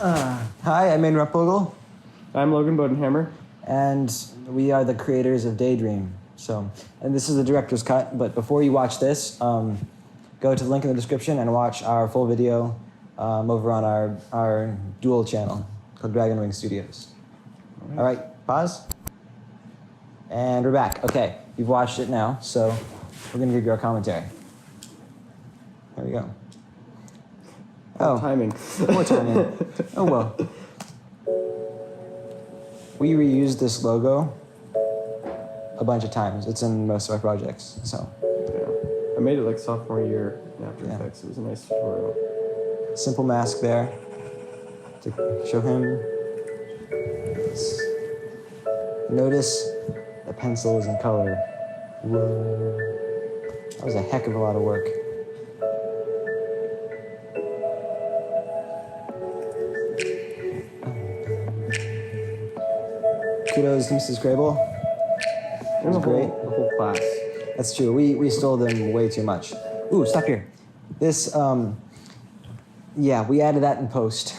Hi, I'm Adin Logan. I'm Logan Bodenhammer. And we are the creators of DayDream. And this is the director's cut, but before you watch this, go to the link in the description and watch our full video over on our dual channel called Dragon Wing Studios. All right, pause. And we're back. Okay, you've watched it now, so we're gonna give you our commentary. There we go. Oh, timing. More timing. Oh well. We reused this logo a bunch of times. It's in most of our projects, so. Yeah. I made it like sophomore year in After Effects. It was a nice tutorial. Simple mask there to show him. Notice the pencil is in color. Whoa. That was a heck of a lot of work. Kudos to Mrs. Grable. It was great. The whole class. That's true. We stole them way too much. Ooh, stop here. This, yeah, we added that in post.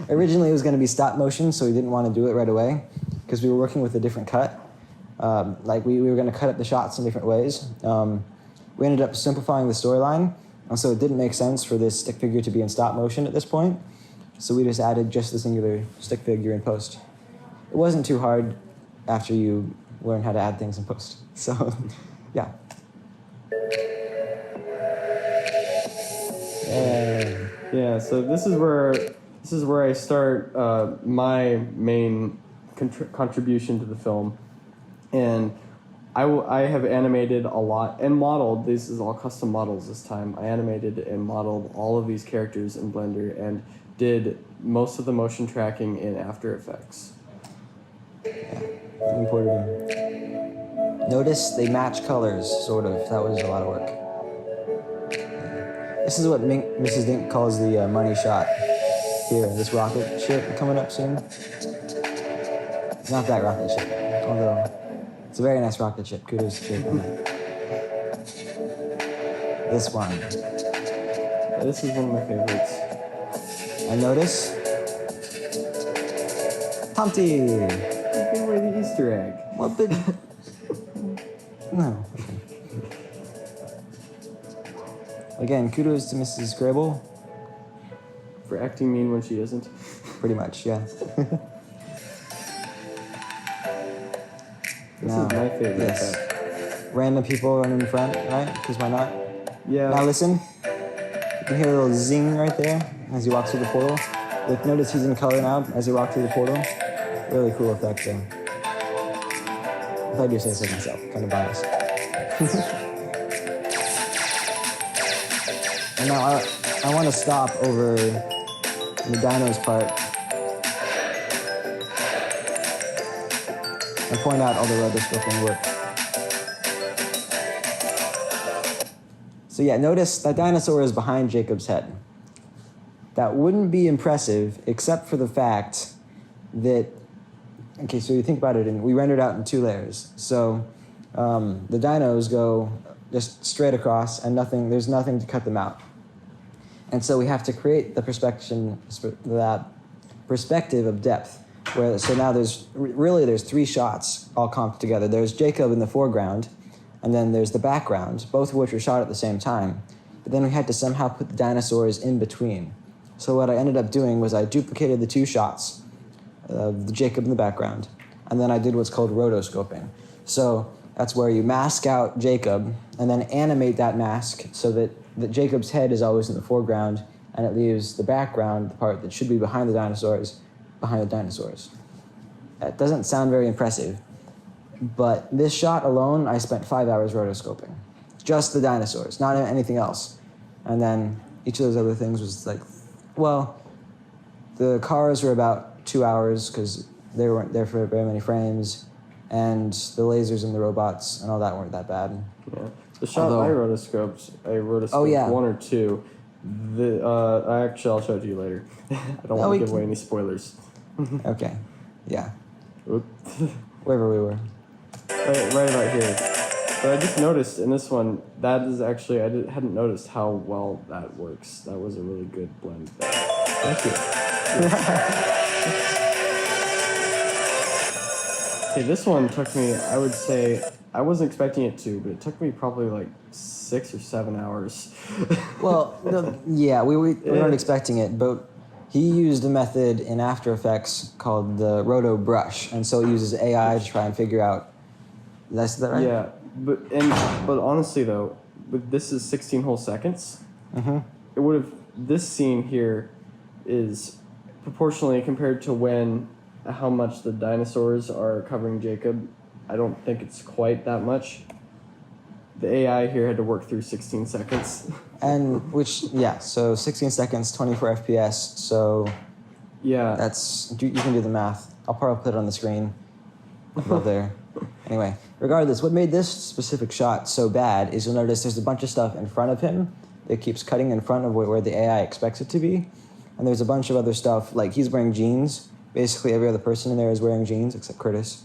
Originally, it was going to be stop motion, so we didn't want to do it right away because we were working with a different cut. Like, we were going to cut up the shots in different ways. We ended up simplifying the storyline, and so it didn't make sense for this stick figure to be in stop motion at this point. So we just added just the singular stick figure in post. It wasn't too hard after you learn how to add things in post. So, yeah. Yeah, so this is where I start my main contribution to the film, and I have animated a lot and modeled. This is all custom models this time. I animated and modeled all of these characters in Blender and did most of the motion tracking in After Effects. Yeah, imported them. Notice they match colors, sort of. That was a lot of work. This is what Mrs. Dink calls the money shot. Here, this rocket ship coming up soon. Not that rocket ship, although it's a very nice rocket ship. Kudos to Jake on that. This one. Yeah, this is one of my favorites. And notice, Humpty. Give away the Easter egg. What the? No. Again, kudos to Mrs. Grable. For acting mean when she isn't. Pretty much, yeah. This is my favorite. Yes. Random people running in front, right? Because why not? Yeah. Now listen. You can hear a little zing right there as he walks through the portal. Like, notice he's in color now as he walks through the portal. Really cool effect there. If I do say so myself, kind of biased. And now I want to stop over the dinos part and point out all the rotoscoping work. So yeah, notice that dinosaur is behind Jacob's head. That wouldn't be impressive except for the fact that, okay, so you think about it, and we rendered out in 2 layers. So the dinos go just straight across and there's nothing to cut them out. And so we have to create that perspective of depth. So now there's 3 shots all comped together. There's Jacob in the foreground, and then there's the background, both of which are shot at the same time. But then we had to somehow put the dinosaurs in between. So what I ended up doing was I duplicated the 2 shots of the Jacob in the background, and then I did what's called rotoscoping. So that's where you mask out Jacob and then animate that mask so that Jacob's head is always in the foreground, and it leaves the background, the part that should be behind the dinosaurs, behind the dinosaurs. That doesn't sound very impressive, but this shot alone, I spent 5 hours rotoscoping. Just the dinosaurs, not anything else. And then each of those other things was like, well, the cars were about 2 hours because they weren't there for very many frames, and the lasers and the robots and all that weren't that bad. Yeah. The shot I rotoscoped 1 or 2. Actually, I'll show it to you later. I don't want to give away any spoilers. Okay. Yeah. Wherever we were. Right about here. But I just noticed in this one, that is actually, hadn't noticed how well that works. That was a really good blend there. Thank you. Okay, this one took me, I would say, I wasn't expecting it to, but it took me probably like 6 or 7 hours. Well, we weren't expecting it, but he used a method in After Effects called the roto brush, and so it uses AI to try and figure out. Did I say that right? Yeah, but honestly though, this is 16 whole seconds. Mm-hmm. It would have, this scene here is proportionally compared to how much the dinosaurs are covering Jacob. I don't think it's quite that much. The AI here had to work through 16 seconds. And so 16 seconds, 24 FPS. So Yeah. you can do the math. I'll probably put it on the screen above there. Anyway, regardless, what made this specific shot so bad is you'll notice there's a bunch of stuff in front of him that keeps cutting in front of where the AI expects it to be. And there's a bunch of other stuff, like he's wearing jeans. Basically, every other person in there is wearing jeans except Curtis.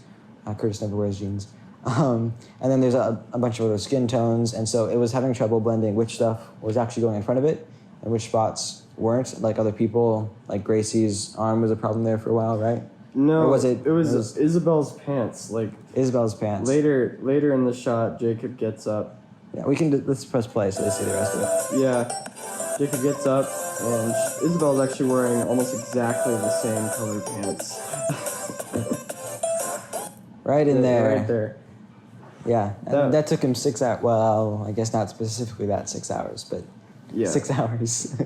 Curtis never wears jeans. And then there's a bunch of other skin tones, and so it was having trouble blending which stuff was actually going in front of it and which spots weren't. Like other people, like Gracie's arm was a problem there for a while, right? No, or was it? It was Isabel's pants. Like Isabel's pants. Later in the shot, Jacob gets up. Yeah, let's press play so they see the rest of it. Yeah, Jacob gets up, and Isabel's actually wearing almost exactly the same colored pants. Right in there. Right there. Yeah, and that took him 6 hours. Well, I guess not specifically that 6 hours, but 6 hours.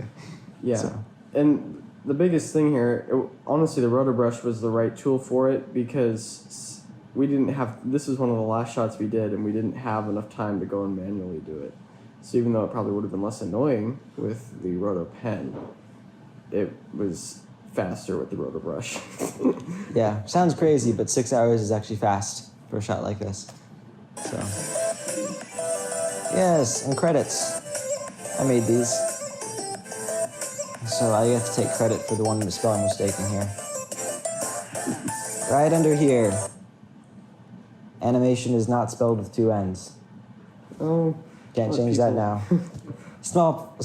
Yeah, So. And the biggest thing here, honestly, the rotor brush was the right tool for it because we didn't have. This was one of the last shots we did, and we didn't have enough time to go and manually do it. So even though it probably would have been less annoying with the roto pen, it was faster with the rotor brush. Yeah, sounds crazy, but 6 hours is actually fast for a shot like this. So, yes, and credits. I made these. So I have to take credit for the one spelling mistake in here. Right under here. Animation is not spelled with 2 N's. Oh. Can't change that now. Small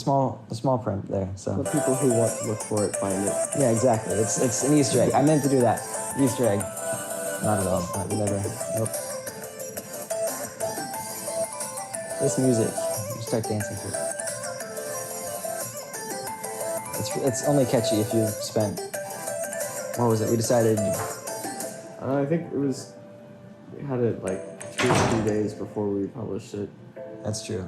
print there. So The people who want to look for it find it. yeah, exactly. It's an Easter egg. I meant to do that. Easter egg. Not at all. Never. Nope. This music. You start dancing to it. It's only catchy if you've spent. What was it? We decided. I think we had it like 2 or 3 days before we published it. That's true.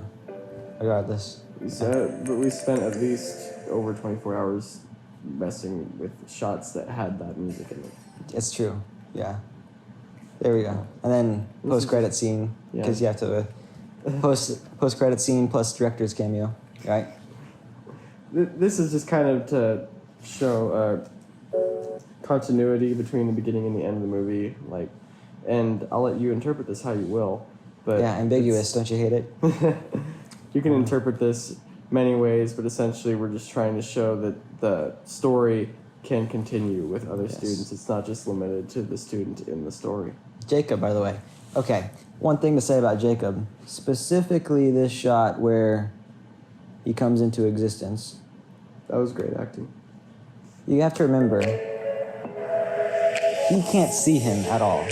Regardless. But we spent at least over 24 hours messing with shots that had that music in it. It's true. Yeah. There we go. And then post-credit scene, because you have to post-credit scene plus director's cameo, right? This is just kind of to show continuity between the beginning and the end of the movie, and I'll let you interpret this how you will. But yeah, ambiguous. Don't you hate it? You can interpret this many ways, but essentially we're just trying to show that the story can continue with other students. It's not just limited to the student in the story. Jacob, by the way. Okay, one thing to say about Jacob, specifically this shot where he comes into existence. That was great acting. You have to remember, he can't see him at all,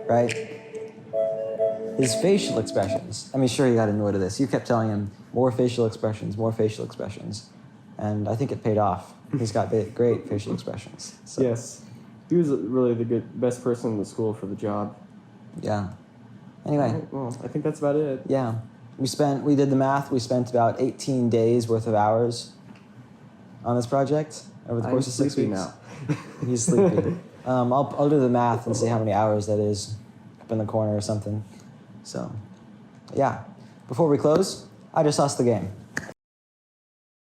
right? His facial expressions. I mean, sure, he got annoyed at this. You kept telling him, more facial expressions, more facial expressions. And I think it paid off. He's got great facial expressions. So. Yes. He was really the best person in the school for the job. Yeah. Anyway. Right, well, I think that's about it. Yeah. We did the math. We spent about 18 days worth of hours on this project over the course of 6 weeks. Now. He's sleepy. I'll do the math and see how many hours that is up in the corner or something. So, yeah. Before we close, I just lost the game.